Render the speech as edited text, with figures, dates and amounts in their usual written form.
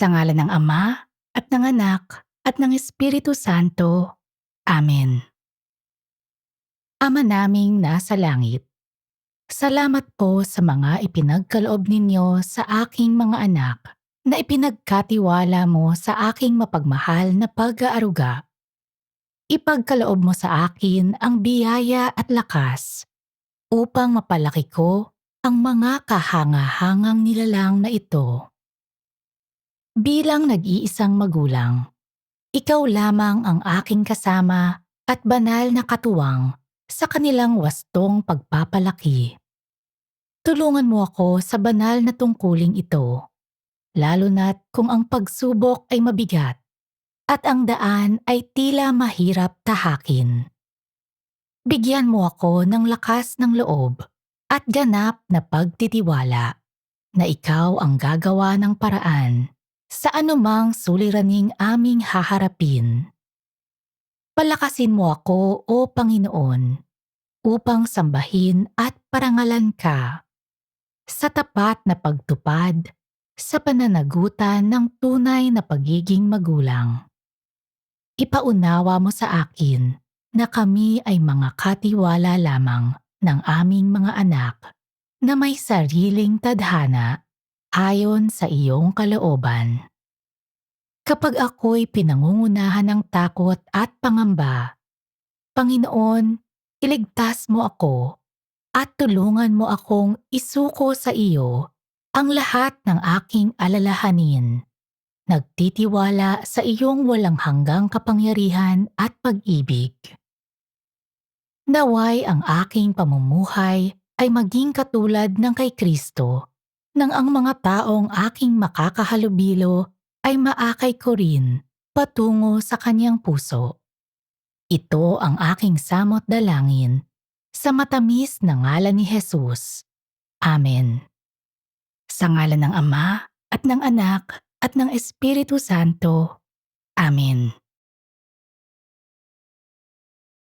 Sa ngalan ng Ama, at ng Anak, at ng Espiritu Santo. Amen. Ama naming nasa langit, salamat po sa mga ipinagkaloob ninyo sa aking mga anak na ipinagkatiwala mo sa aking mapagmahal na pag-aaruga. Ipagkaloob mo sa akin ang biyaya at lakas upang mapalaki ko ang mga kahanga-hangang nilalang na ito. Bilang nag-iisang magulang, ikaw lamang ang aking kasama at banal na katuwang sa kanilang wastong pagpapalaki. Tulungan mo ako sa banal na tungkuling ito, lalo na't kung ang pagsubok ay mabigat at ang daan ay tila mahirap tahakin. Bigyan mo ako ng lakas ng loob at ganap na pagtitiwala na ikaw ang gagawa ng paraan sa anumang suliraning aming haharapin. Palakasin mo ako, O Panginoon, upang sambahin at parangalan ka sa tapat na pagtupad sa pananagutan ng tunay na pagiging magulang. Ipaunawa mo sa akin na kami ay mga katiwala lamang ng aming mga anak na may sariling tadhana ayon sa iyong kalooban. Kapag ako'y pinangungunahan ng takot at pangamba, Panginoon, iligtas mo ako at tulungan mo akong isuko sa iyo ang lahat ng aking alalahanin. Nagtitiwala sa iyong walang hanggang kapangyarihan at pag-ibig. Naway ang aking pamumuhay ay maging katulad ng kay Kristo, nang ang mga taong aking makakahalubilo ay maakay ko rin patungo sa kanyang puso. Ito ang aking samot dalangin sa matamis na ngalan ni Jesus. Amen. Sa ngalan ng Ama, at ng Anak, at ng Espiritu Santo. Amen.